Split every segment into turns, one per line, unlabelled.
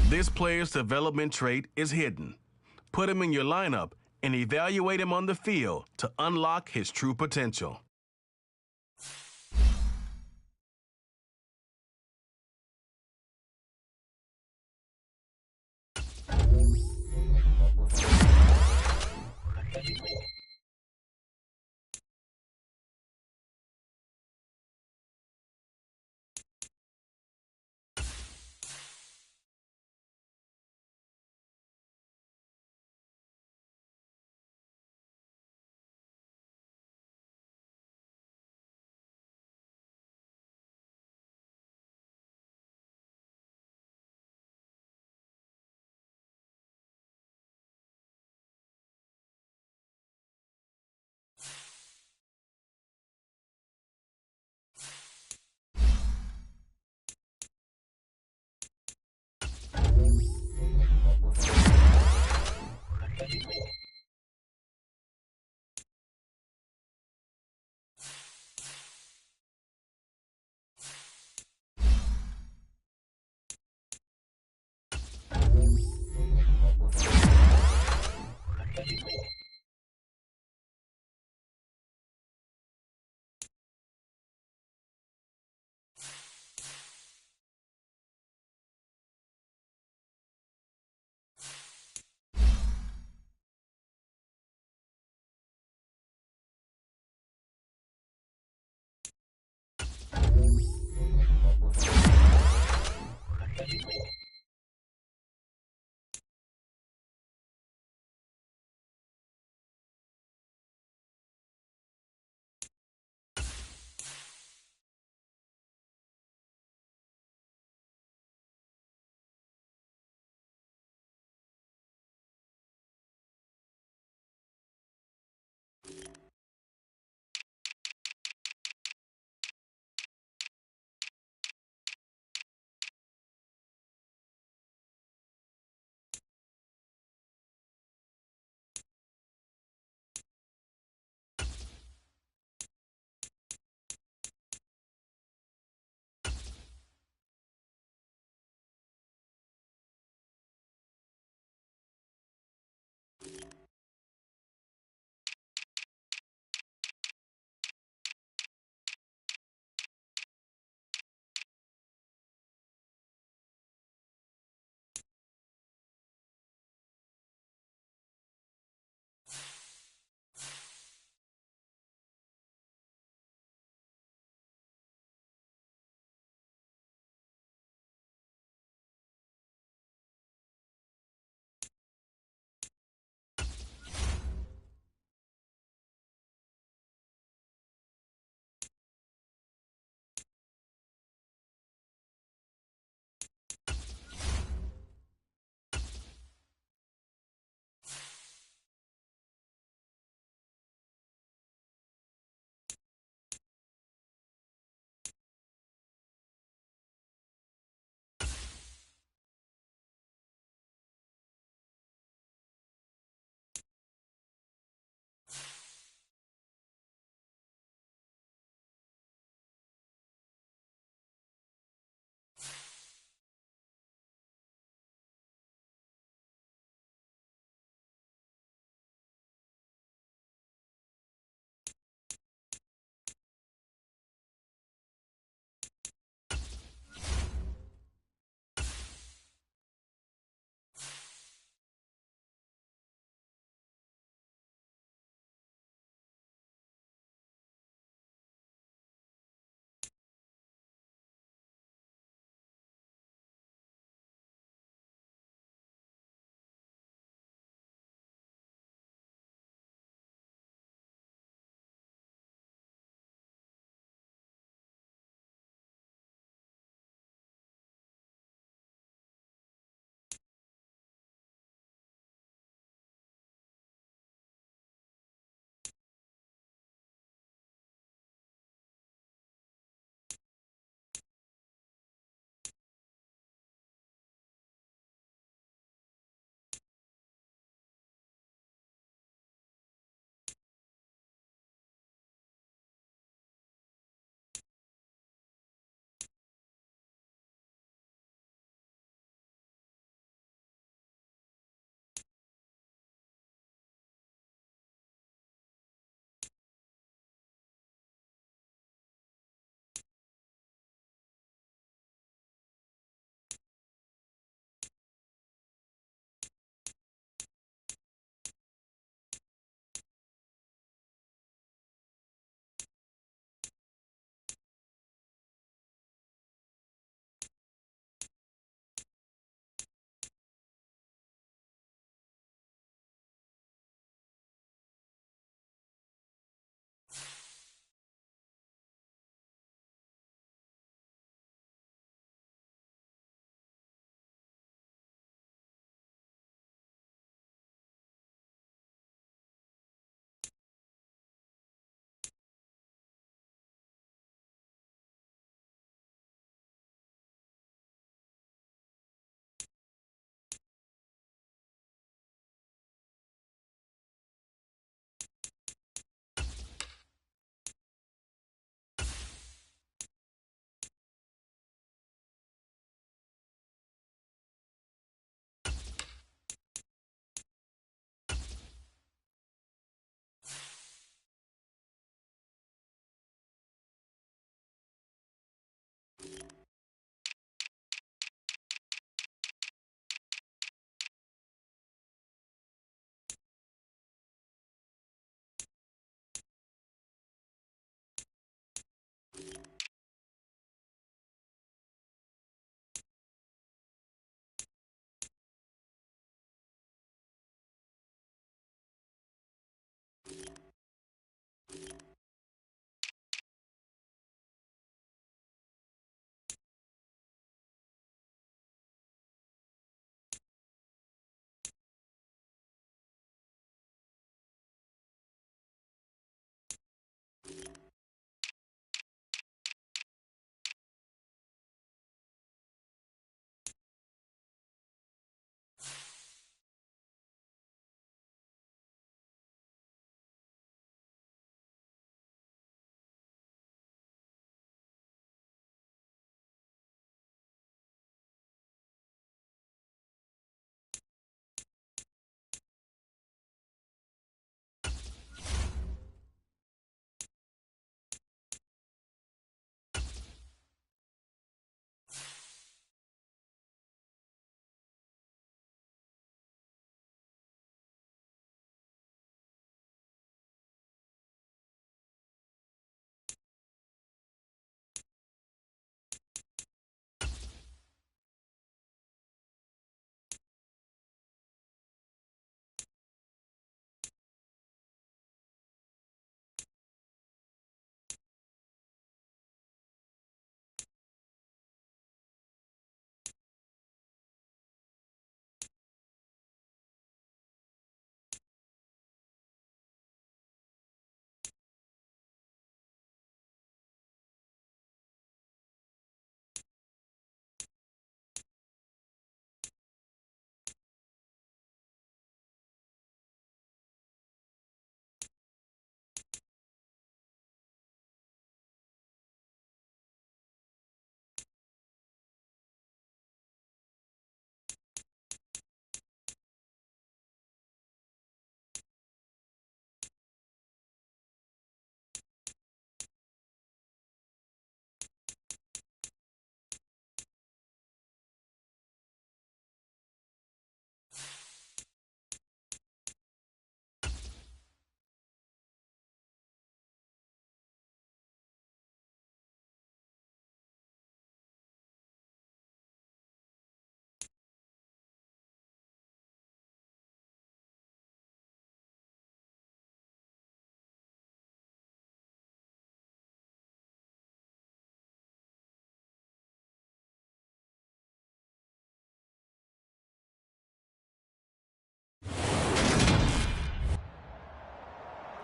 This player's development trait is hidden. Put him in your lineup and evaluate him on the field to unlock his true potential.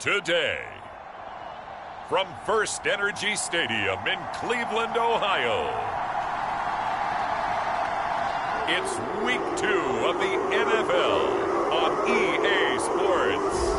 today. From First Energy Stadium in Cleveland, Ohio, it's Week 2 of the NFL on EA Sports.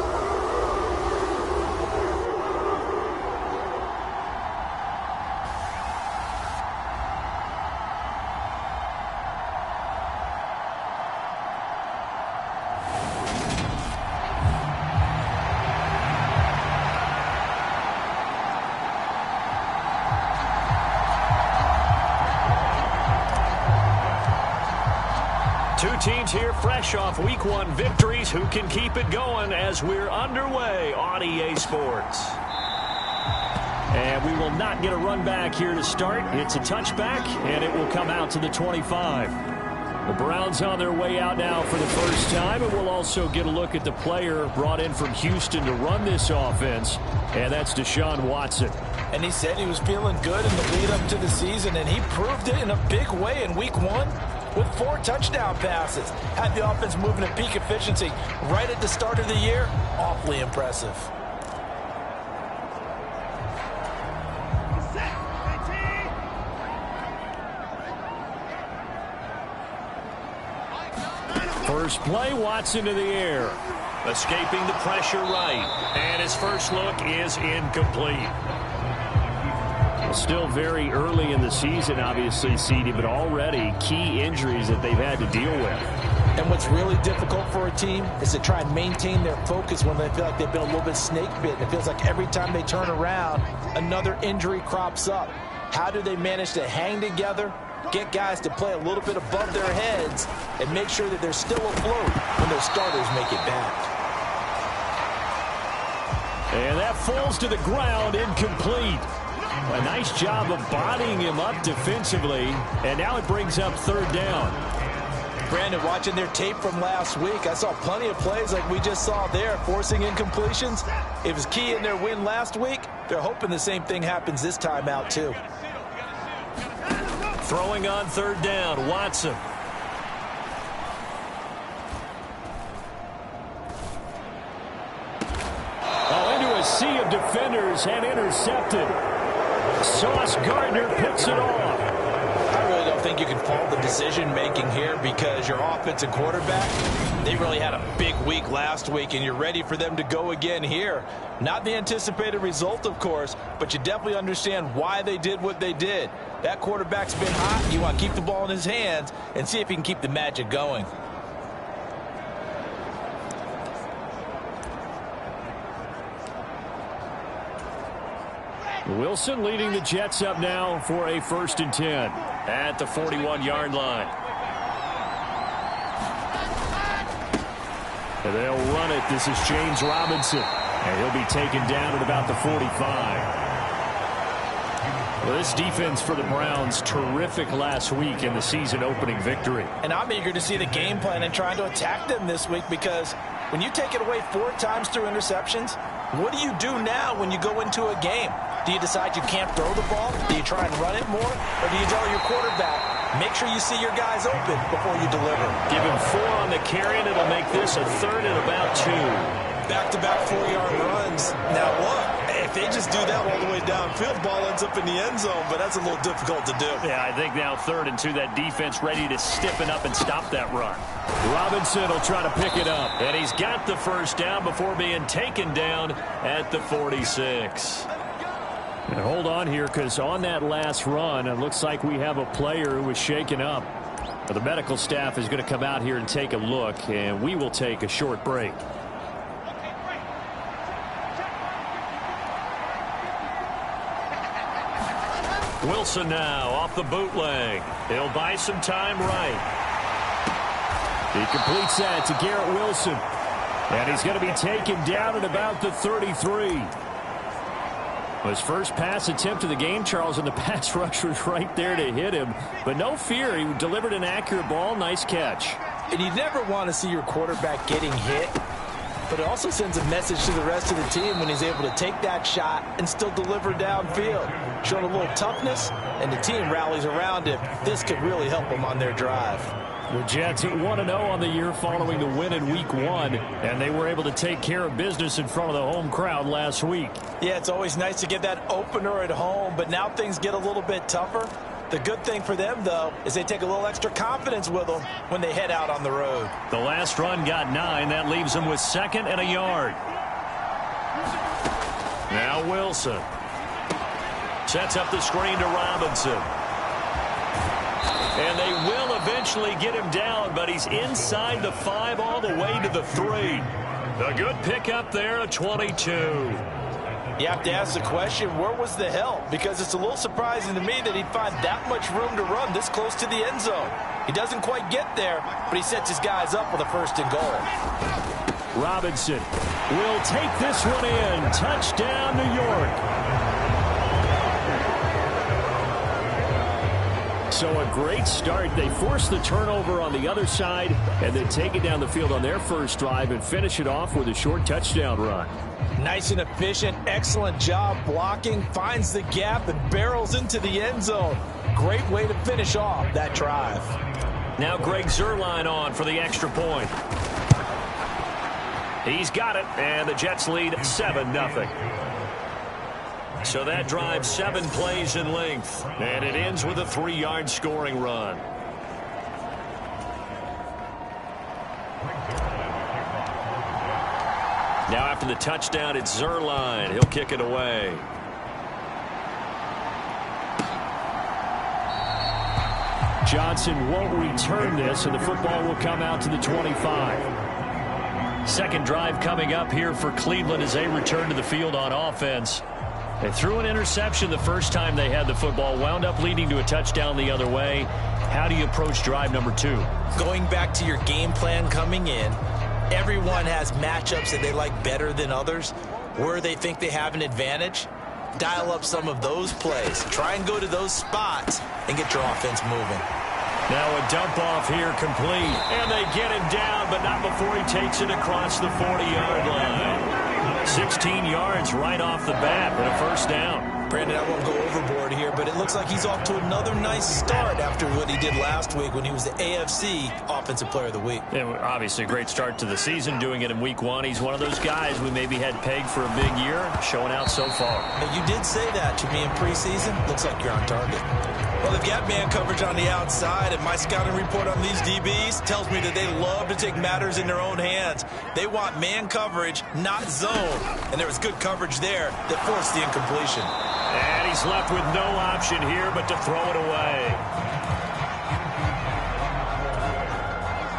Two teams here fresh off Week 1 victories. Who can keep it going as we're underway on EA Sports? And we will not get a run back here to start. It's a touchback, and it will come out to the 25. The Browns on their way out now for the first time, and we'll also get a look at the player brought in from Houston to run this offense, and that's Deshaun Watson.
And he said he was feeling good in the lead up to the season, and he proved it in a big way in Week 1. With 4 touchdown passes. Had the offense moving at peak efficiency right at the start of the year. Awfully impressive.
First play, Watson to the air. Escaping the pressure right. And his first look is incomplete. Still very early in the season, obviously, CD, but already key injuries that they've had to deal with.
And what's really difficult for a team is to try and maintain their focus when they feel like they've been a little bit snake bitten. It feels like every time they turn around, another injury crops up. How do they manage to hang together, get guys to play a little bit above their heads, and make sure that they're still afloat when their starters make it back?
And that falls to the ground, incomplete. A nice job of bodying him up defensively, and now it brings up third down.
Brandon, watching their tape from last week, I saw plenty of plays like we just saw there, forcing incompletions. It was key in their win last week. They're hoping the same thing happens this time out, too.
Throwing on third down, Watson. Into a sea of defenders and intercepted. Sauce Gardner puts it off.
I really don't think you can fault the decision-making here because your offensive quarterback, they really had a big week last week, and you're ready for them to go again here. Not the anticipated result, of course, but you definitely understand why they did what they did. That quarterback's been hot. You want to keep the ball in his hands and see if he can keep the magic going.
Wilson leading the Jets up now for a 1st and 10 at the 41-yard line. And they'll run it. This is James Robinson, and he'll be taken down at about the 45. Well, this defense for the Browns, terrific last week in the season-opening victory.
And I'm eager to see the game plan and trying to attack them this week because when you take it away 4 times through interceptions, what do you do now when you go into a game? Do you decide you can't throw the ball? Do you try and run it more? Or do you tell your quarterback, make sure you see your guys open before you deliver?
Give him 4 on the carry, and it'll make this a 3rd and about 2.
Back-to-back 4-yard runs. Now what? If they just do that all the way downfield, ball ends up in the end zone, but that's a little difficult to do.
Yeah, I think now 3rd and 2, that defense ready to stiffen up and stop that run. Robinson will try to pick it up, and he's got the first down before being taken down at the 46. And hold on here, because on that last run, it looks like we have a player who was shaken up. The medical staff is going to come out here and take a look, and we will take a short break. Wilson now off the bootleg. He'll buy some time right. He completes that to Garrett Wilson. And he's going to be taken down at about the 33. His first pass attempt of the game, Charles, and the pass rush was right there to hit him. But no fear, he delivered an accurate ball. Nice catch.
And you never want to see your quarterback getting hit. But it also sends a message to the rest of the team when he's able to take that shot and still deliver downfield. Showing a little toughness, and the team rallies around him. This could really help them on their drive.
The Jets 1-0 on the year following the win in Week 1, and they were able to take care of business in front of the home crowd last week.
Yeah, it's always nice to get that opener at home, but now things get a little bit tougher. The good thing for them, though, is they take a little extra confidence with them when they head out on the road.
The last run got 9. That leaves them with 2nd and a yard. Now Wilson sets up the screen to Robinson. And they will eventually get him down, but he's inside the 5 all the way to the 3. A good pickup there, a 22.
You have to ask the question, where was the help? Because it's a little surprising to me that he'd find that much room to run this close to the end zone. He doesn't quite get there, but he sets his guys up with a 1st and goal.
Robinson will take this one in. Touchdown, New York. So a great start. They force the turnover on the other side and then take it down the field on their first drive and finish it off with a short touchdown run.
Nice and efficient. Excellent job blocking. Finds the gap and barrels into the end zone. Great way to finish off that drive.
Now Greg Zuerlein on for the extra point. He's got it, and the Jets lead 7-0. So that drive 7 plays in length, and it ends with a 3-yard scoring run. Now after the touchdown, it's Zuerlein. He'll kick it away. Johnson won't return this, and the football will come out to the 25. Second drive coming up here for Cleveland as they return to the field on offense. They threw an interception the first time they had the football, wound up leading to a touchdown the other way. How do you approach drive number 2?
Going back to your game plan coming in, everyone has matchups that they like better than others. Where they think they have an advantage, dial up some of those plays. Try and go to those spots and get your offense moving.
Now a dump off here complete. And they get him down, but not before he takes it across the 40-yard line. 16 yards right off the bat and a 1st down.
Brandon, I won't go overboard here, but it looks like he's off to another nice start after what he did last week when he was the AFC Offensive Player of the Week.
Yeah, obviously a great start to the season, doing it in Week 1. He's one of those guys we maybe had pegged for a big year, showing out so far.
Now, you did say that to me in preseason. Looks like you're on target. Well, they've got man coverage on the outside, and my scouting report on these DBs tells me that they love to take matters in their own hands. They want man coverage, not zone. And there was good coverage there that forced the incompletion.
And he's left with no option here but to throw it away.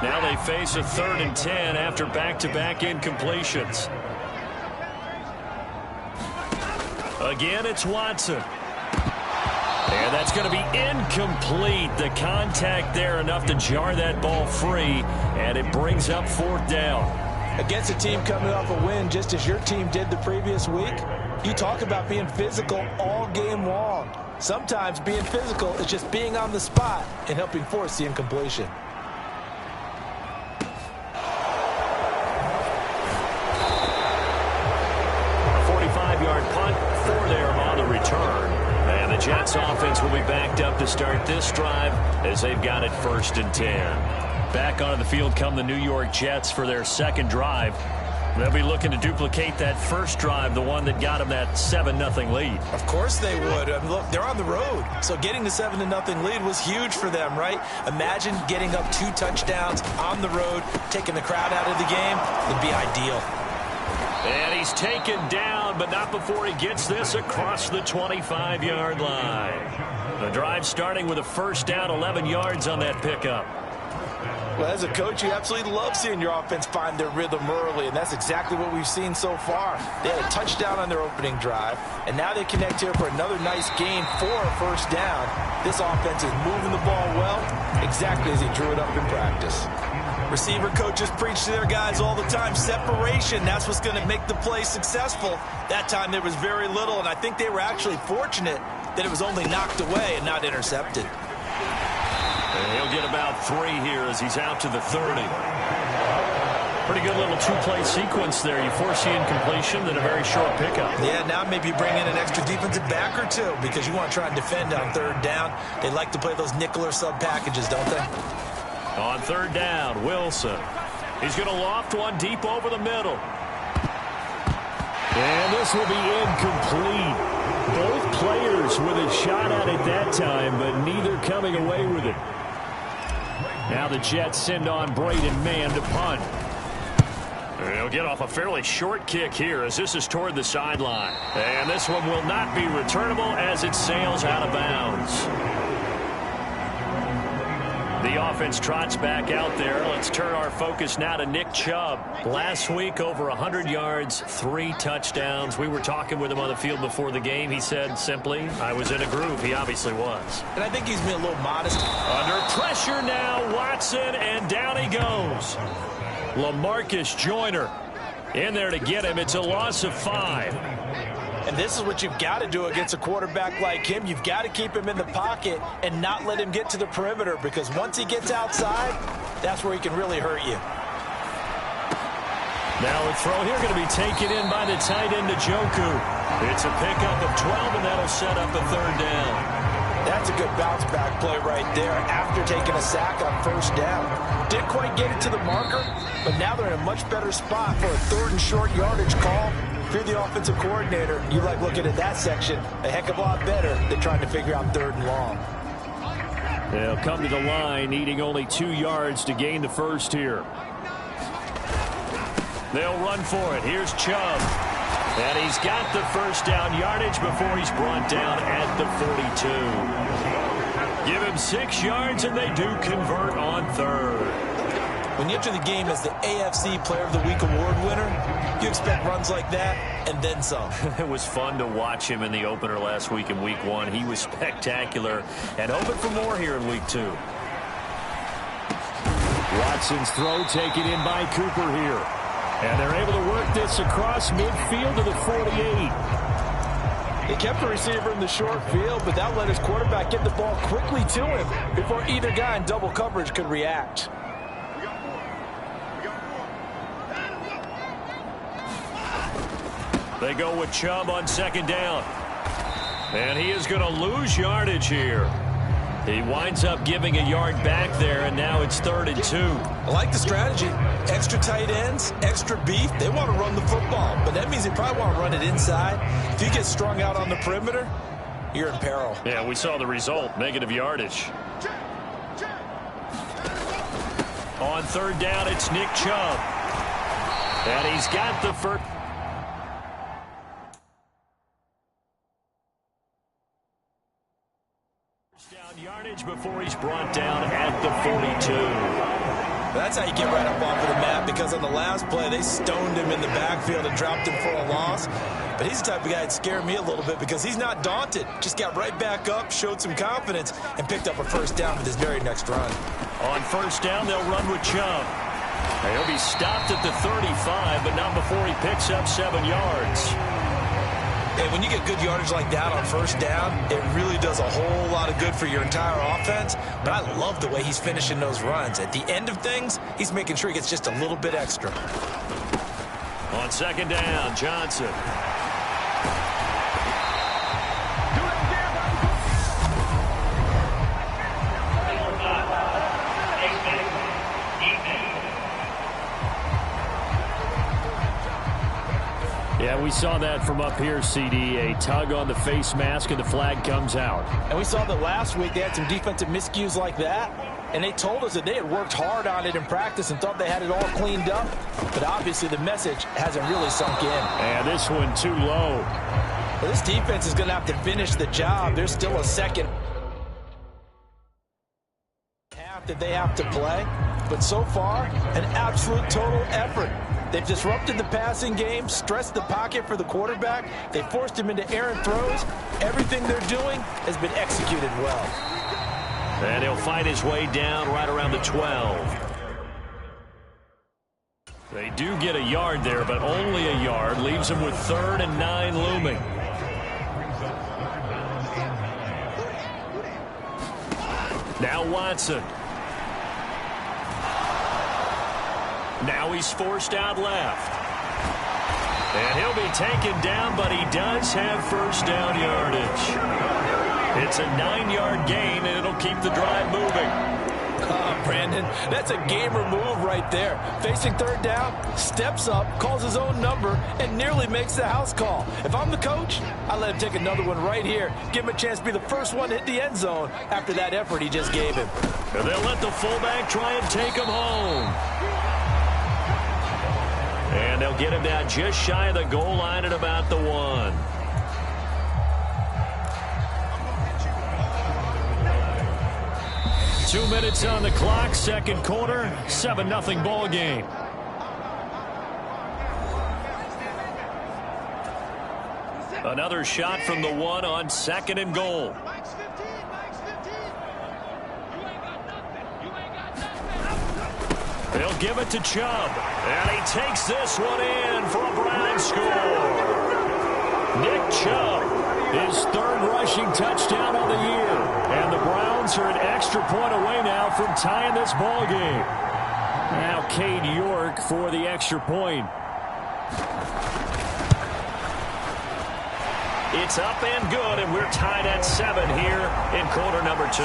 Now they face a 3rd and 10 after back-to-back incompletions. Again, it's Watson. And that's going to be incomplete. The contact there enough to jar that ball free, and it brings up 4th down.
Against a team coming off a win just as your team did the previous week, you talk about being physical all game long. Sometimes being physical is just being on the spot and helping force the incompletion.
A 45-yard punt, 4 there on the return. And the Jets offense will be backed up to start this drive as they've got it 1st and 10. Back onto the field come the New York Jets for their 2nd drive. They'll be looking to duplicate that first drive, the one that got them that 7-0 lead.
Of course they would. I mean, look, they're on the road. So getting the 7-0 lead was huge for them, right? Imagine getting up 2 touchdowns on the road, taking the crowd out of the game. It'd be ideal.
And he's taken down, but not before he gets this across the 25-yard line. The drive starting with a 1st down, 11 yards on that pickup.
Well, as a coach, you absolutely love seeing your offense find their rhythm early, and that's exactly what we've seen so far. They had a touchdown on their opening drive, and now they connect here for another nice gain for a 1st down. This offense is moving the ball well, exactly as he drew it up in practice. Receiver coaches preach to their guys all the time. Separation, that's what's going to make the play successful. That time there was very little, and I think they were actually fortunate that it was only knocked away and not intercepted.
And he'll get about 3 here as he's out to the 30. Pretty good little 2-play sequence there. You force the incompletion, then a very short pickup.
Yeah, now maybe bring in an extra defensive back or 2 because you want to try and defend on 3rd down. They like to play those nickel or sub packages, don't they?
On third down, Wilson. He's going to loft one deep over the middle. And this will be incomplete. Both players with a shot at it that time, but neither coming away with it. Now the Jets send on Braden Mann to punt. He'll get off a fairly short kick here as this is toward the sideline. And this one will not be returnable as it sails out of bounds. The offense trots back out there. Let's turn our focus now to Nick Chubb. Last week, over 100 yards, 3 touchdowns. We were talking with him on the field before the game. He said simply, I was in a groove. He obviously was.
And I think he's been a little modest.
Under pressure now, Watson, and down he goes. LaMarcus Joyner in there to get him. It's a loss of 5.
And this is what you've got to do against a quarterback like him. You've got to keep him in the pocket and not let him get to the perimeter, because once he gets outside, that's where he can really hurt you.
Now a throw here going to be taken in by the tight end Njoku. It's a pickup of 12, and that'll set up a third down.
That's a good bounce-back play right there after taking a sack on first down. Didn't quite get it to the marker, but now they're in a much better spot for a third and short yardage call. If you're the offensive coordinator, you like looking at that section a heck of a lot better than trying to figure out third and long.
They'll come to the line, needing only 2 yards to gain the first here. They'll run for it. Here's Chubb. And he's got the first down yardage before he's brought down at the 42. Give him 6 yards, and they do convert on third.
When you enter the game as the AFC Player of the Week award winner, you expect runs like that and then some.
It was fun to watch him in the opener last week in Week 1. He was spectacular and hoping for more here in Week 2. Watson's throw taken in by Cooper here. And they're able to work this across midfield to the 48.
They kept the receiver in the short field, but that let his quarterback get the ball quickly to him before either guy in double coverage could react.
They go with Chubb on second down. And he is going to lose yardage here. He winds up giving a yard back there, and now it's 3rd and 2.
I like the strategy. Extra tight ends, extra beef. They want to run the football, but that means they probably want to run it inside. If you get strung out on the perimeter, you're in peril.
Yeah, we saw the result, negative yardage. On 3rd down, it's Nick Chubb. And he's got the first. Down yardage before he's brought down at the 42.
That's how you get right up off of the map, because on the last play, they stoned him in the backfield and dropped him for a loss. But he's the type of guy that scared me a little bit because he's not daunted. Just got right back up, showed some confidence, and picked up a first down with his very next run.
On first down, they'll run with Chubb. He'll be stopped at the 35, but not before he picks up 7 yards.
And when you get good yardage like that on first down, it really does a whole lot of good for your entire offense. But I love the way he's finishing those runs. At the end of things, he's making sure he gets just a little bit extra.
On second down, Johnson. Yeah, we saw that from up here, CD. A tug on the face mask, and the flag comes out.
And we saw that last week they had some defensive miscues like that, and they told us that they had worked hard on it in practice and thought they had it all cleaned up. But obviously the message hasn't really sunk in.
And this one too low.
Well, this defense is going to have to finish the job. There's still a second half that they have to play. But so far, an absolute total effort. They've disrupted the passing game, stressed the pocket for the quarterback. They forced him into errant throws. Everything they're doing has been executed well.
And he'll fight his way down right around the 12. They do get a yard there, but only a yard. Leaves him with 3rd and 9 looming. Now Watson. Now he's forced out left. And he'll be taken down, but he does have first down yardage. It's a 9-yard gain, and it'll keep the drive moving.
Brandon, that's a gamer move right there. Facing third down, steps up, calls his own number, and nearly makes the house call. If I'm the coach, I let him take another one right here. Give him a chance to be the first one to hit the end zone after that effort he just gave him.
And they'll let the fullback try and take him home. And they'll get him down just shy of the goal line at about the 1. Two minutes on the clock, second quarter, 7-0 ball game. Another shot from the 1 on 2nd and goal. They'll give it to Chubb, and he takes this one in for a Brown score. Nick Chubb, his 3rd rushing touchdown on the year. And the Browns are an extra point away now from tying this ball game. Now Cade York for the extra point. It's up and good, and we're tied at 7 here in quarter number 2.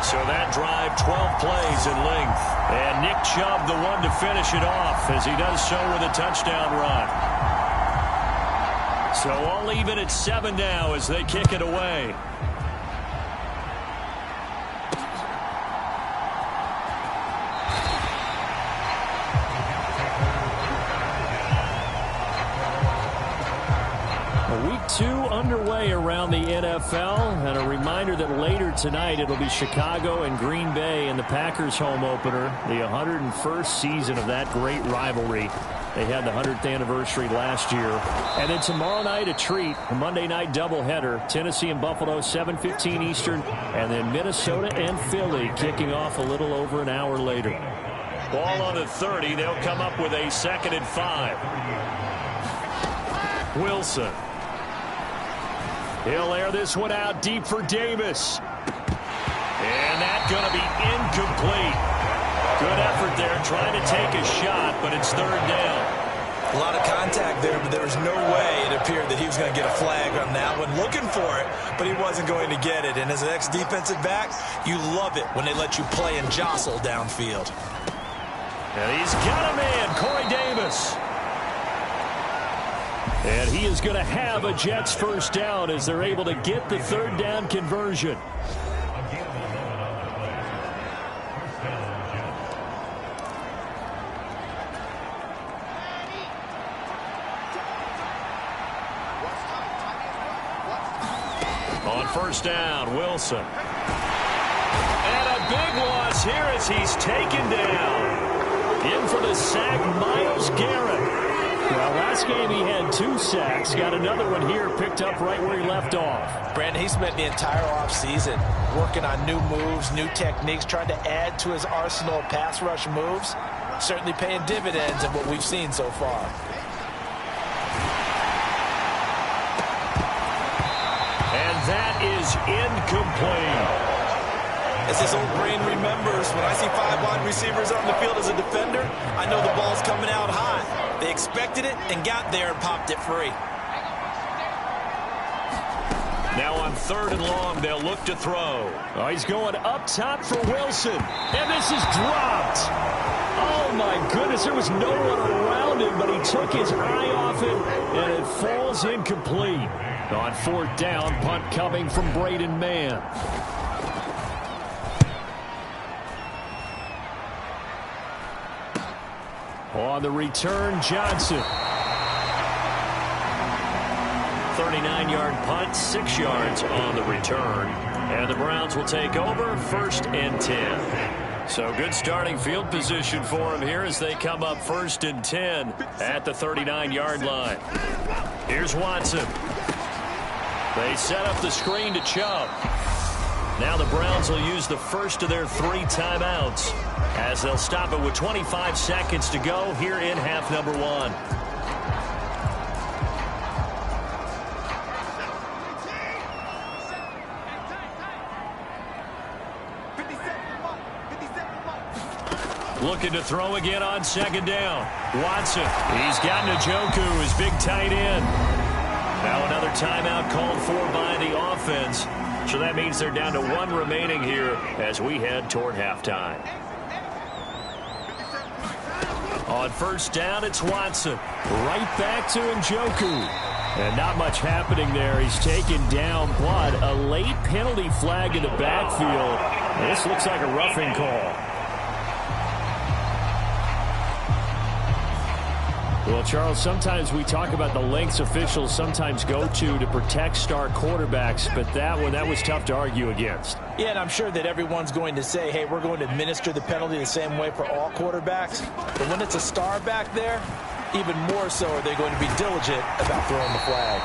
So that drive, 12 plays in length. And Nick Chubb, the one to finish it off, as he does so with a touchdown run. So all even at 7 now as they kick it away. Week 2 underway around the NFL, and a reminder that later tonight it'll be Chicago and Green Bay in the Packers home opener, the 101st season of that great rivalry. They had the 100th anniversary last year. And then tomorrow night, a treat, a Monday night doubleheader, Tennessee and Buffalo, 7:15 Eastern, and then Minnesota and Philly kicking off a little over an hour later. Ball on the 30, they'll come up with a 2nd and 5. Wilson. He'll air this one out deep for Davis. And that's going to be incomplete. Good effort there trying to take a shot, but it's 3rd down.
A lot of contact there, but there was no way it appeared that he was going to get a flag on that one. Looking for it, but he wasn't going to get it. And as an ex-defensive back, you love it when they let you play and jostle downfield.
And he's got a man, Corey Davis. And he is going to have a Jets 1st down as they're able to get the 3rd down conversion. On 1st down, Wilson. And a big loss here as he's taken down. In for the sack, Myles Garrett. Well, last game he had 2 sacks. Got another one here, picked up right where he left off.
Brandon, he spent the entire offseason working on new moves, new techniques, trying to add to his arsenal of pass rush moves. Certainly paying dividends in what we've seen so far.
And that is incomplete.
As his old brain remembers, when I see 5 wide receivers on the field as a defender, I know the ball's coming out high. They expected it and got there and popped it free.
Now on 3rd and long, they'll look to throw. Oh, he's going up top for Wilson. And this is dropped. Oh, my goodness. There was no one around him, but he took his eye off it, and it falls incomplete. On 4th down, punt coming from Braden Mann. On the return, Johnson. 39-yard punt, 6 yards on the return. And the Browns will take over 1st and 10. So good starting field position for them here as they come up 1st and 10 at the 39-yard line. Here's Watson. They set up the screen to Chubb. Now the Browns will use the first of their 3 timeouts as they'll stop it with 25 seconds to go here in half number 1. Looking to throw again on 2nd down. Watson. He's got Njoku, his big tight end. Now another timeout called for by the offense. So that means they're down to 1 remaining here as we head toward halftime. On first down, it's Watson. Right back to Njoku. And not much happening there. He's taken down, but a late penalty flag in the backfield. This looks like a roughing call. Well, Charles, sometimes we talk about the lengths officials sometimes go to protect star quarterbacks, but that was tough to argue against.
Yeah, and I'm sure that everyone's going to say, hey, we're going to administer the penalty the same way for all quarterbacks. But when it's a star back there, even more so are they going to be diligent about throwing the flag.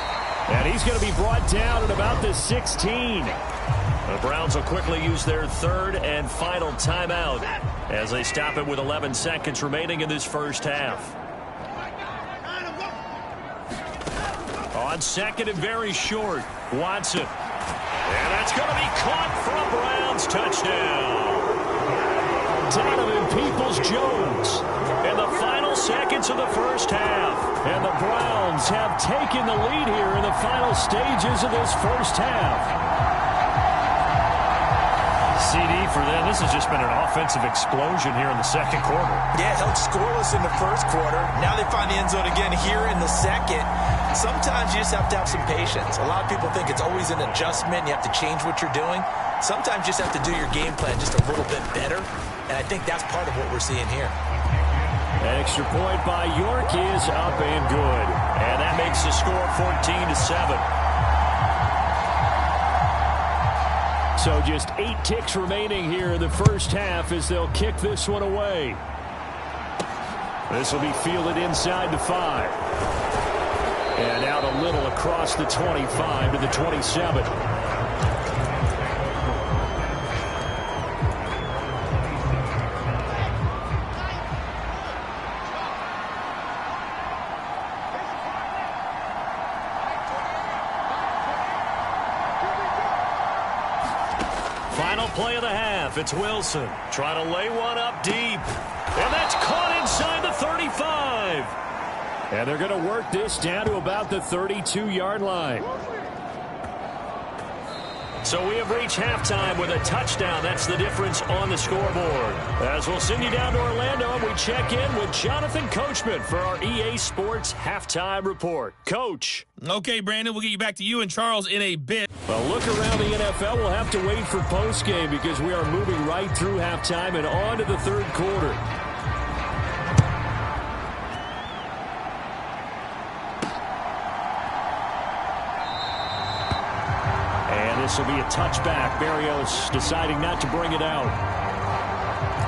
And he's going to be brought down at about the 16. The Browns will quickly use their third and final timeout as they stop it with 11 seconds remaining in this first half. On second and very short, Watson. And that's going to be caught for a Browns touchdown. Donovan Peoples-Jones in the final seconds of the first half. And the Browns have taken the lead here in the final stages of this first half. CD for them. This has just been an offensive explosion here in the second quarter.
Yeah, held scoreless in the first quarter. Now they find the end zone again here in the second. Sometimes you just have to have some patience. A lot of people think it's always an adjustment. You have to change what you're doing. Sometimes you just have to do your game plan just a little bit better. And I think that's part of what we're seeing here.
Extra point by York is up and good. And that makes the score 14-7. So just 8 ticks remaining here in the first half as they'll kick this one away. This will be fielded inside the 5. And out a little across the 25 to the 27.
Final play of the half. It's Wilson trying to lay one up deep. And that's caught inside the 35.
And they're going to work this down to about the 32-yard line.
So we have reached halftime with a touchdown. That's the difference on the scoreboard. As we'll send you down to Orlando, and we check in with Jonathan Coachman for our EA Sports Halftime Report. Coach.
Okay, Brandon, we'll get you back to you and Charles in a bit.
Well, look around the NFL. We'll have to wait for postgame because we are moving right through halftime and on to the third quarter. And this will be a touchback. Berrios deciding not to bring it out.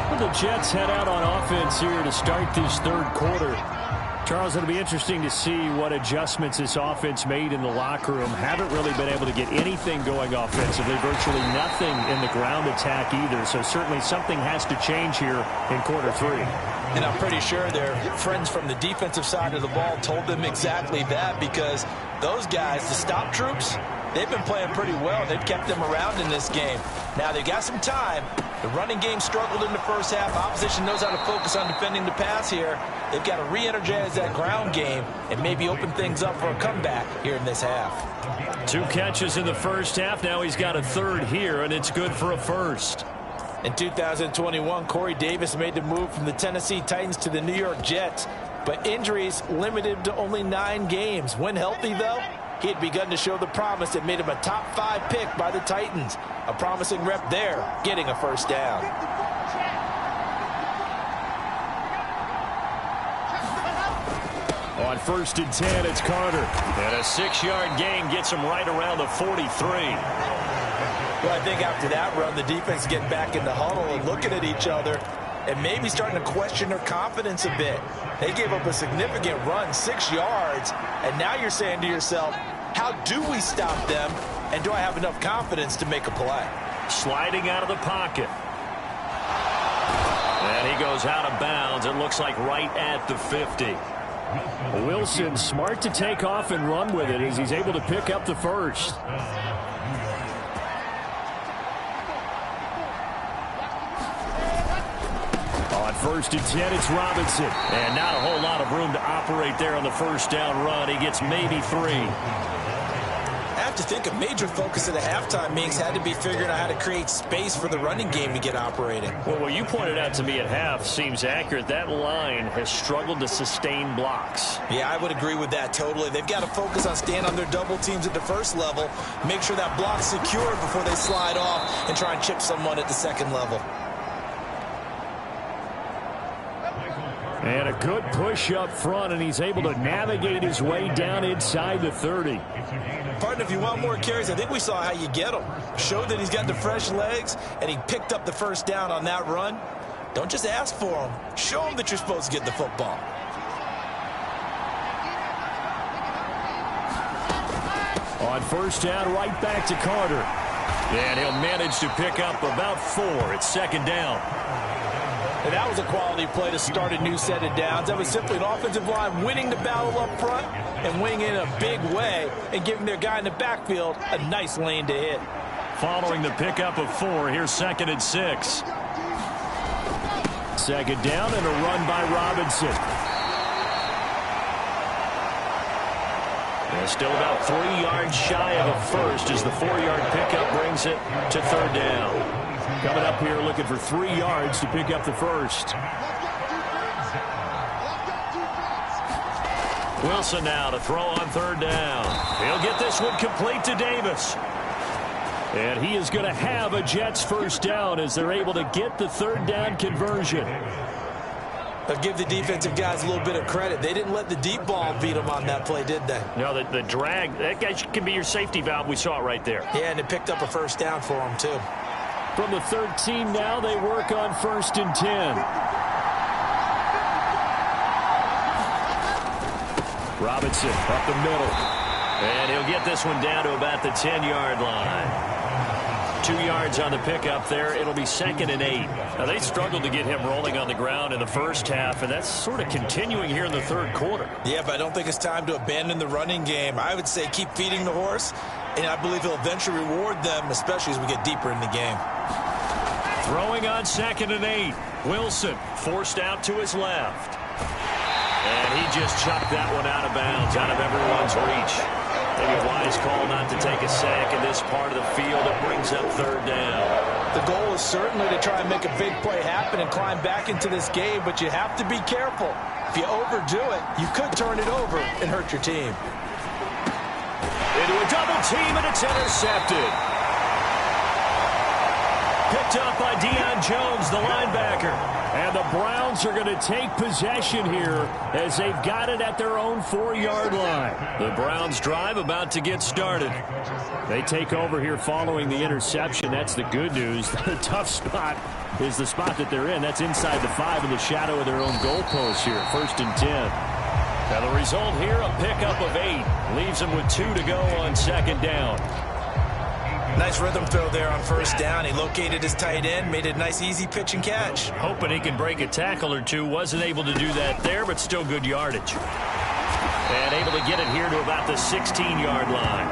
Well, the Jets head out on offense here to start this third quarter. Charles, it'll be interesting to see what adjustments this offense made in the locker room. Haven't really been able to get anything going offensively. Virtually nothing in the ground attack either. So certainly something has to change here in quarter 3.
And I'm pretty sure their friends from the defensive side of the ball told them exactly that, because those guys, the stop troops, they've been playing pretty well. They've kept them around in this game. Now they've got some time. The running game struggled in the first half. Opposition knows how to focus on defending the pass here. They've got to re-energize that ground game and maybe open things up for a comeback here in this half.
2 catches in the first half. Now he's got a third here, and it's good for a first.
In 2021, Corey Davis made the move from the Tennessee Titans to the New York Jets, but injuries limited him to only 9 games. When healthy, though, he had begun to show the promise that made him a top 5 pick by the Titans. A promising rep there, getting a first down.
On first and 10, it's Carter.
And a 6-yard gain gets him right around the 43.
Well, I think after that run, the defense getting back in the huddle and looking at each other and maybe starting to question their confidence a bit. They gave up a significant run, 6 yards, and now you're saying to yourself, how do we stop them, and do I have enough confidence to make a play?
Sliding out of the pocket. And he goes out of bounds. It looks like right at the 50.
Wilson smart to take off and run with it as he's able to pick up the first. On first and 10, it's Robinson.
And not a whole lot of room to operate there on the first down run. He gets maybe 3.
have to think a major focus of the halftime meetings had to be figuring out how to create space for the running game to get operating.
Well, what you pointed out to me at half seems accurate. That line has struggled to sustain blocks.
Yeah, I would agree with that totally. They've got to focus on staying on their double teams at the first level, make sure that block's secured before they slide off and try and chip someone at the second level.
And a good push up front, and he's able to navigate his way down inside the 30.
Partner, if you want more carries, I think we saw how you get him. Showed that he's got the fresh legs, and he picked up the first down on that run. Don't just ask for him. Show him that you're supposed to get the football.
On first down, right back to Carter. And he'll manage to pick up about 4. It's second down.
And that was a quality play to start a new set of downs. That was simply an offensive line winning the battle up front and winning in a big way and giving their guy in the backfield a nice lane to hit.
Following the pickup of 4, here's 2nd and 6. Second down and a run by Robinson. And still about 3 yards shy of a first as the 4-yard pickup brings it to third down. Coming up here looking for 3 yards to pick up the first. Wilson now to throw on third down. He'll get this one complete to Davis. And he is going to have a Jets first down as they're able to get the third down conversion.
I'll give the defensive guys a little bit of credit. They didn't let the deep ball beat them on that play, did they?
No, the drag, that guy can be your safety valve. We saw it right there.
Yeah, and it picked up a first down for them, too.
From the 13 now, they work on 1st and 10. Robinson up the middle. And he'll get this one down to about the 10-yard line. 2 yards on the pickup there. It'll be 2nd and 8. Now, they struggled to get him rolling on the ground in the first half, and that's sort of continuing here in the third quarter.
Yeah, but I don't think it's time to abandon the running game. I would say keep feeding the horse, and I believe he'll eventually reward them, especially as we get deeper in the game.
Throwing on 2nd and 8. Wilson forced out to his left. And he just chucked that one out of bounds, out of everyone's reach. Maybe a wise call not to take a sack in this part of the field. It brings up third down.
The goal is certainly to try and make a big play happen and climb back into this game, but you have to be careful. If you overdo it, you could turn it over and hurt your team.
Into a double team, and it's intercepted. Picked up by Deion Jones, the linebacker. And the Browns are going to take possession here as they've got it at their own 4-yard line. The Browns drive about to get started. They take over here following the interception. That's the good news. The tough spot is the spot that they're in. That's inside the 5 in the shadow of their own goalpost here. 1st and 10. Now the result here, a pickup of 8. Leaves them with 2 to go on 2nd down.
Nice rhythm throw there on first down. He located his tight end, made a nice easy pitch and catch.
Hoping he can break a tackle or two. Wasn't able to do that there, but still good yardage. And able to get it here to about the 16-yard line.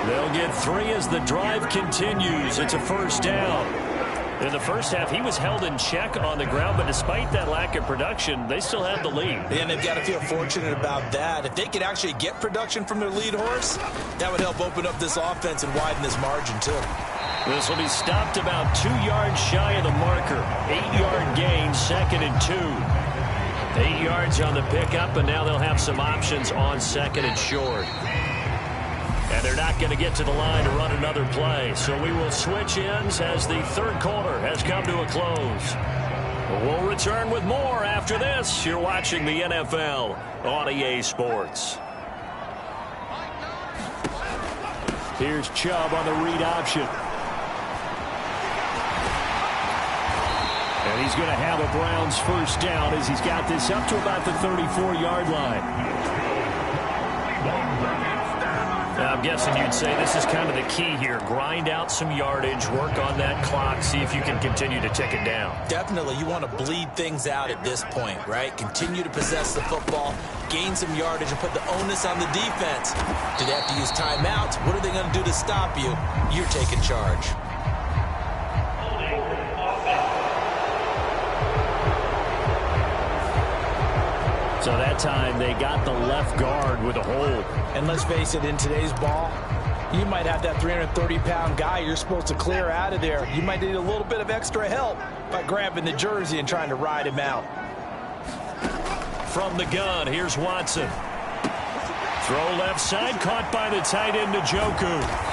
They'll get 3 as the drive continues. It's a first down. In the first half, he was held in check on the ground, but despite that lack of production, they still have the lead.
And they've got to feel fortunate about that. If they could actually get production from their lead horse, that would help open up this offense and widen this margin, too.
This will be stopped about 2 yards shy of the marker. 8-yard gain, 2nd and 2. 8 yards on the pickup, and now they'll have some options on 2nd and short. And they're not going to get to the line to run another play. So we will switch ends as the third quarter has come to a close. We'll return with more after this. You're watching the NFL on EA Sports. Here's Chubb on the read option. And he's going to have a Browns first down as he's got this up to about the 34-yard line. I'm guessing you'd say this is kind of the key here. Grind out some yardage, work on that clock, see if you can continue to tick it down.
Definitely. You want to bleed things out at this point, right? Continue to possess the football, gain some yardage, and put the onus on the defense. Do they have to use timeouts? What are they going to do to stop you? You're taking charge.
So that time they got the left guard with a hold.
And let's face it, in today's ball, you might have that 330-pound guy you're supposed to clear out of there. You might need a little bit of extra help by grabbing the jersey and trying to ride him out.
From the gun, here's Watson. Throw left side, caught by the tight end Njoku.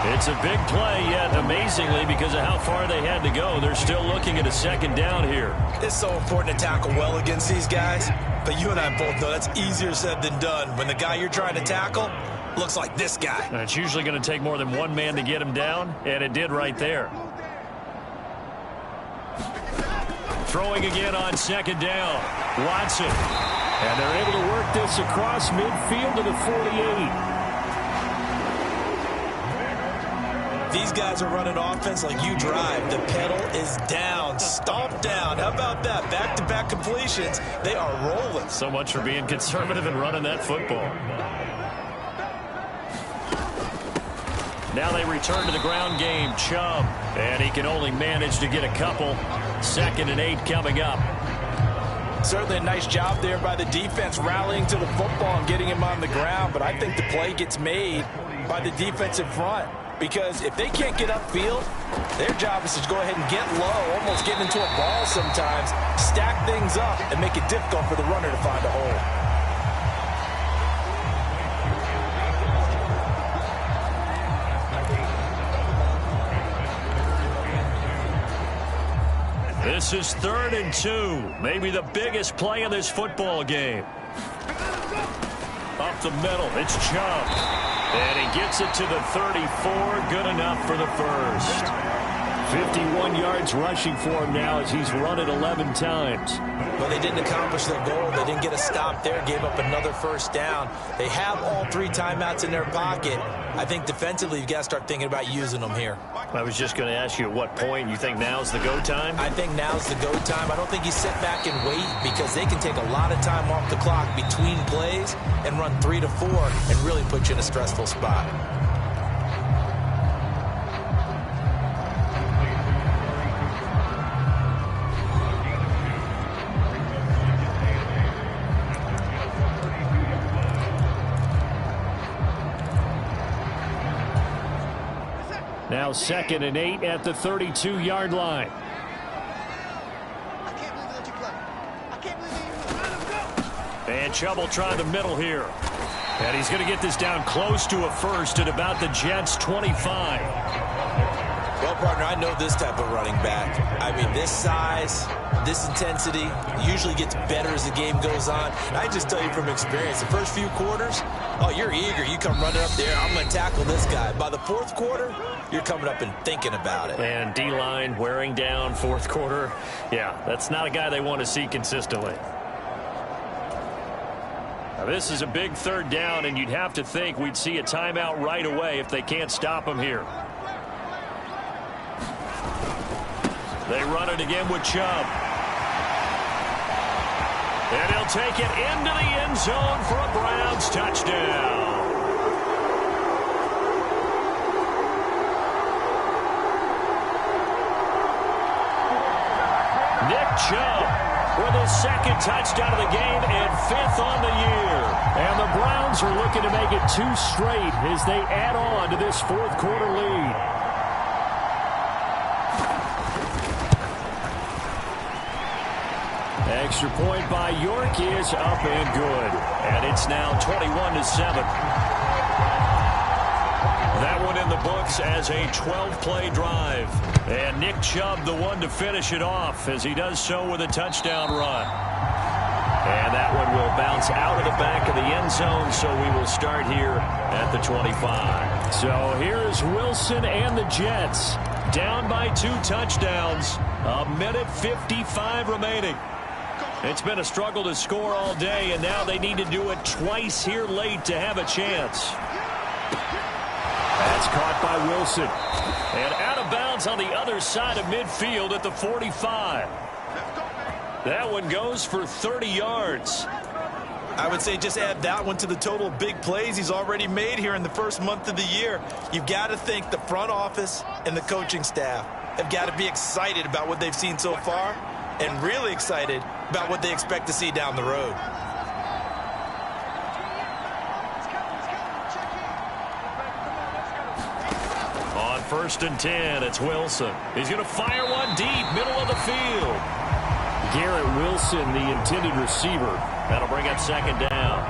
It's a big play, yet amazingly, because of how far they had to go, they're still looking at a second down here.
It's so important to tackle well against these guys, but you and I both know that's easier said than done. When the guy you're trying to tackle looks like this guy.
And it's usually going to take more than one man to get him down, and it did right there. Throwing again on second down. Watson. And they're able to work this across midfield to the 48.
These guys are running offense like you drive. The pedal is down, stomped down. How about that? Back-to-back completions. They are rolling.
So much for being conservative and running that football. Now they return to the ground game. Chubb. And he can only manage to get a couple. 2nd and 8 coming up.
Certainly a nice job there by the defense rallying to the football and getting him on the ground. But I think the play gets made by the defensive front. Because if they can't get upfield, their job is to go ahead and get low, almost getting into a ball sometimes, stack things up, and make it difficult for the runner to find a hole.
This is 3rd and 2. Maybe the biggest play in this football game. Up the middle, it's Chubb. And he gets it to the 34. Good enough for the first. 51 yards rushing for him now as he's run it 11 times.
But they didn't accomplish their goal. They didn't get a stop there, gave up another first down. They have all 3 timeouts in their pocket. I think defensively you've got to start thinking about using them here.
I was just going to ask you at what point you think now's the go time?
I think now's the go time. I don't think you sit back and wait because they can take a lot of time off the clock between plays and run 3 to 4 and really put you in a stressful spot.
Now 2nd and 8 at the 32-yard line. And Chubb will try the middle here. And he's going to get this down close to a first at about the Jets' 25.
Well, partner, I know this type of running back. I mean, this size, this intensity usually gets better as the game goes on. And I just tell you from experience, the first few quarters, oh, you're eager. You come running up there, I'm going to tackle this guy. By the 4th quarter, you're coming up and thinking about it.
And D-line wearing down 4th quarter. Yeah, that's not a guy they want to see consistently. Now, this is a big 3rd down, and you'd have to think we'd see a timeout right away if they can't stop him here. They run it again with Chubb. And he'll take it into the end zone for a Browns touchdown. Nick Chubb with his 2nd touchdown of the game and 5th on the year. And the Browns are looking to make it 2 straight as they add on to this 4th quarter lead. Extra point by York is up and good. And it's now 21-7. That one in the books as a 12-play drive. And Nick Chubb the one to finish it off as he does so with a touchdown run. And that one will bounce out of the back of the end zone, so we will start here at the 25. So here's Wilson and the Jets. Down by 2 touchdowns. 1:55 remaining. It's been a struggle to score all day, and now they need to do it twice here late to have a chance. That's caught by Wilson. And out of bounds on the other side of midfield at the 45. That one goes for 30 yards.
I would say just add that one to the total of big plays he's already made here in the first month of the year. You've got to think the front office and the coaching staff have got to be excited about what they've seen so far. and really excited about what they expect to see down the road.
On 1st and 10, it's Wilson. He's going to fire one deep, middle of the field. Garrett Wilson, the intended receiver. That'll bring up 2nd down.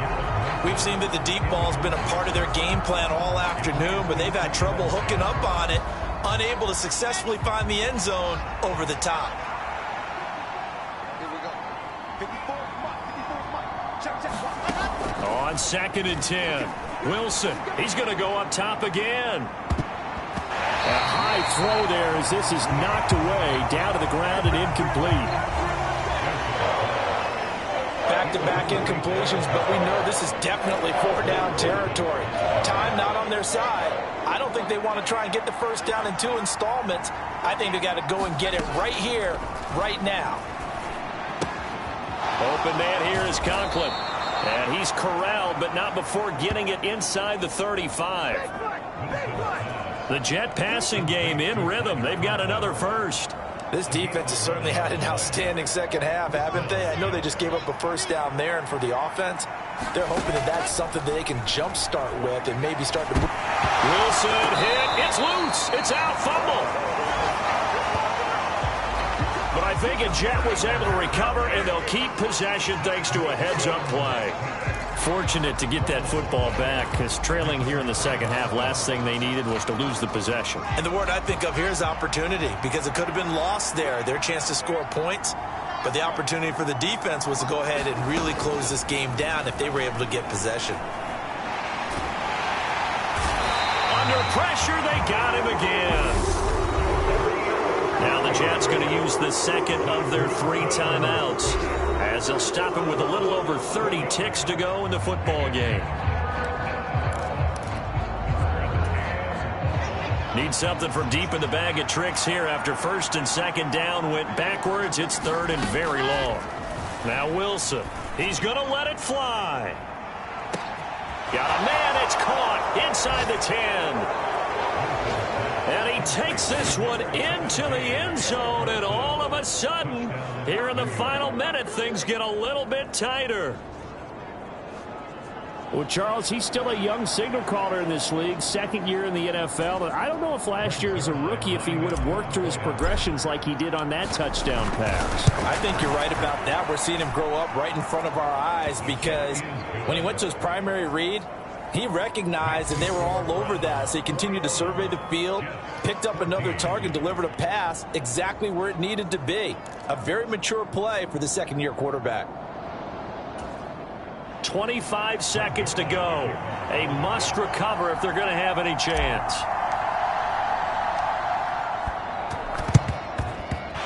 We've seen that the deep ball's been a part of their game plan all afternoon, but they've had trouble hooking up on it, unable to successfully find the end zone over the top.
On 2nd and 10, Wilson, he's going to go up top again. A high throw there as this is knocked away, down to the ground and incomplete.
Back-to-back incompletions, but we know this is definitely 4-down territory. Time not on their side. I don't think they want to try and get the 1st down in 2 installments. I think they got to go and get it right here, right now.
Open man here is Conklin. And he's corralled, but not before getting it inside the 35. The Jet passing game in rhythm. They've got another 1st.
This defense has certainly had an outstanding second half, haven't they? I know they just gave up a 1st down there, and for the offense, they're hoping that that's something that they can jumpstart with and maybe start to move.
Wilson hit. It's loose. It's out. Fumble. But I think a Jet was able to recover, and they'll keep possession thanks to a heads-up play. Fortunate to get that football back, because trailing here in the second half, last thing they needed was to lose the possession.
And the word I think of here is opportunity, because it could have been lost there, their chance to score points. But the opportunity for the defense was to go ahead and really close this game down if they were able to get possession.
Under pressure, they got him again. Now the Jets going to use the 2nd of their 3 timeouts, as they'll stop him with a little over 30 ticks to go in the football game. Need something from deep in the bag of tricks here after 1st and 2nd down went backwards. It's 3rd and very long. Now Wilson, he's going to let it fly. Got a man, it's caught inside the 10. And he takes this one into the end zone, and all of a sudden, here in the final minute, things get a little bit tighter.
Well, Charles, he's still a young signal caller in this league, 2nd year in the NFL. And I don't know if last year as a rookie, if he would have worked through his progressions like he did on that touchdown pass.
I think you're right about that. We're seeing him grow up right in front of our eyes, because when he went to his primary read, he recognized, and they were all over that. So he continued to survey the field, picked up another target, delivered a pass exactly where it needed to be. A very mature play for the 2nd-year quarterback.
25 seconds to go. A must recover if they're going to have any chance.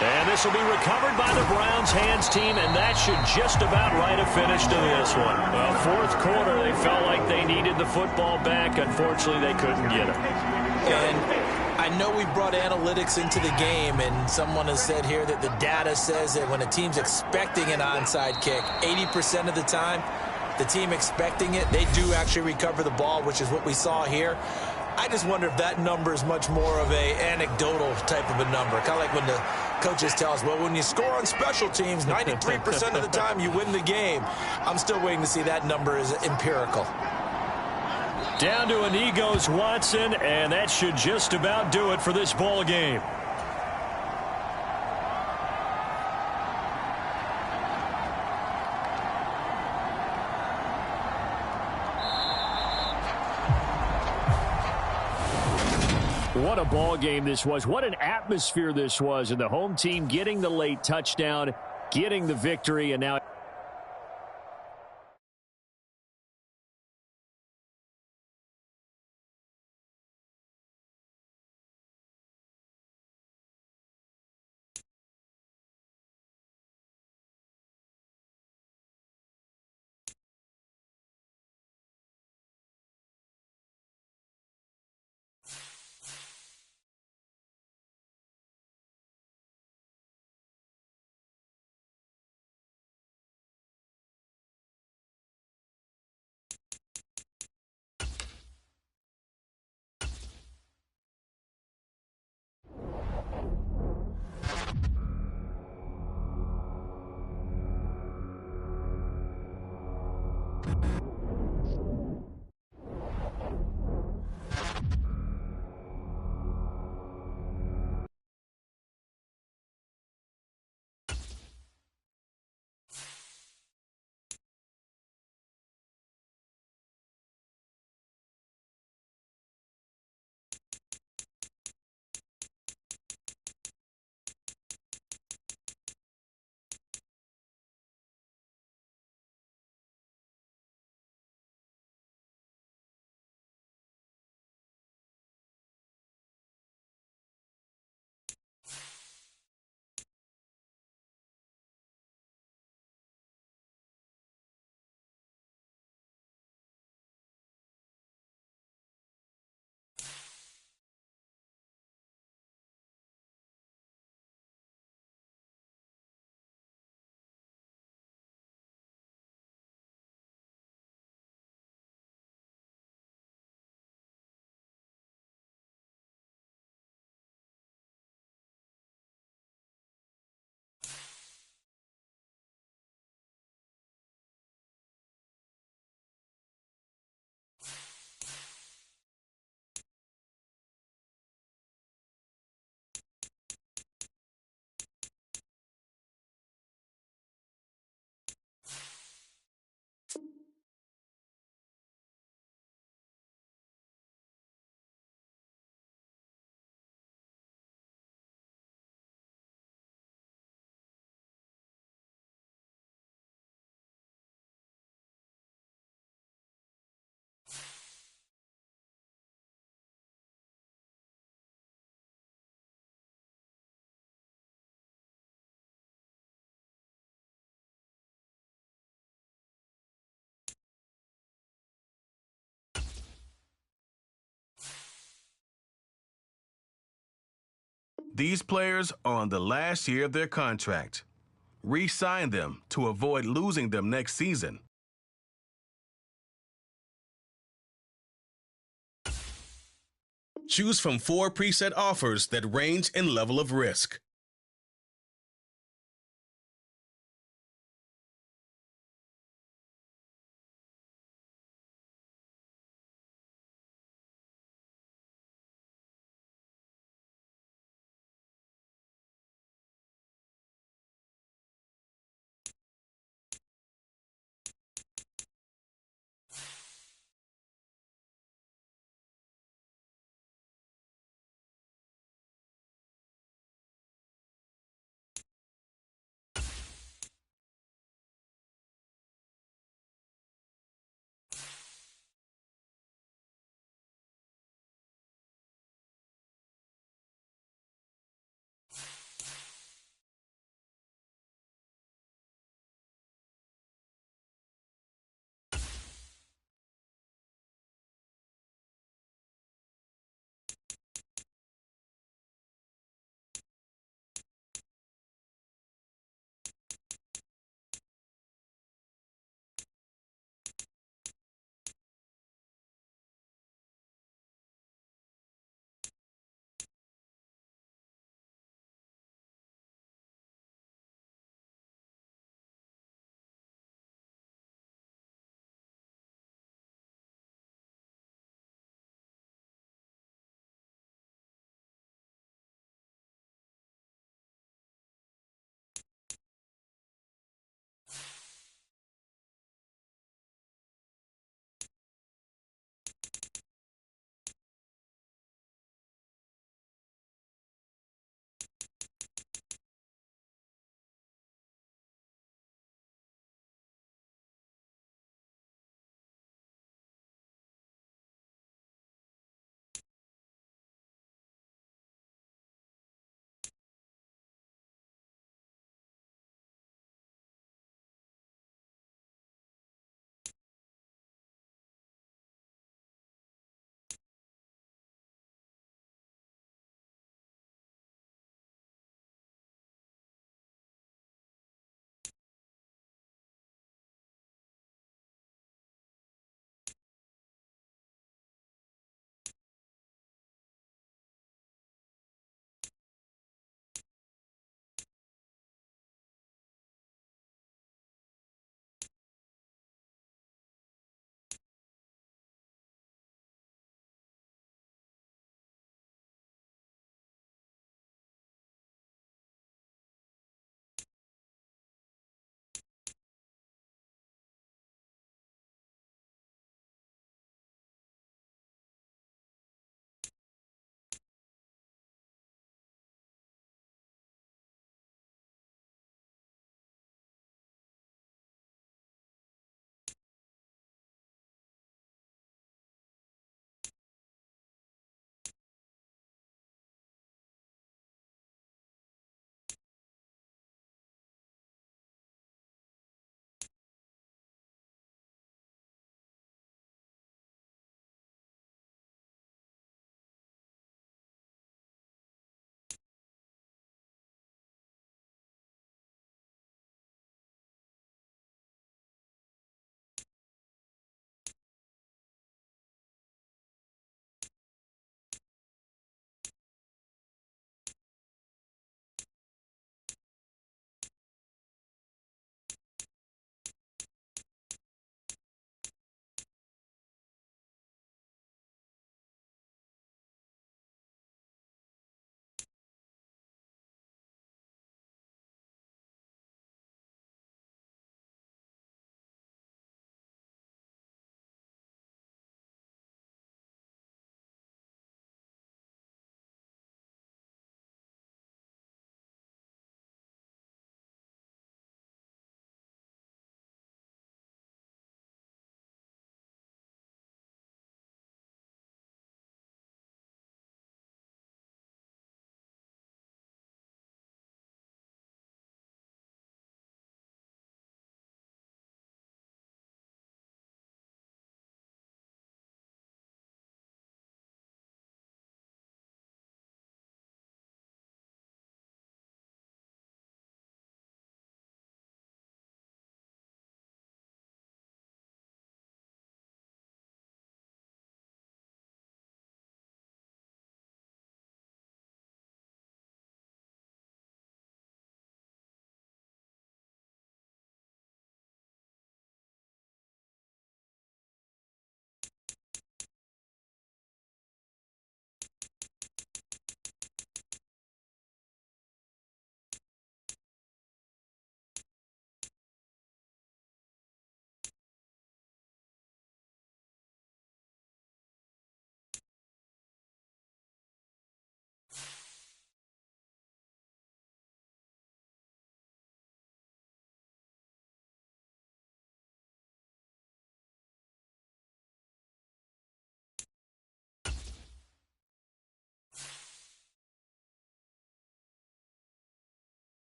And this will be recovered by the Browns hands team, and that should just about write a finish to this one. Well, 4th quarter, they felt like they needed the football back. Unfortunately, they couldn't get it.
And I know we brought analytics into the game, and someone has said here that the data says that when a team's expecting an onside kick, 80% of the time, the team expecting it, they do actually recover the ball, which is what we saw here. I just wonder if that number is much more of a anecdotal type of a number. Kind of like when the coaches tell us, well, when you score on special teams, 93% of the time you win the game. I'm still waiting to see that number is empirical.
Down to a knee goes Watson, and that should just about do it for this ball game.
What a ball game this was. What an atmosphere this was. And the home team getting the late touchdown, getting the victory, and now
These players are on the last year of their contract. Re-sign them to avoid losing them next season. Choose from 4 preset offers that range in level of risk.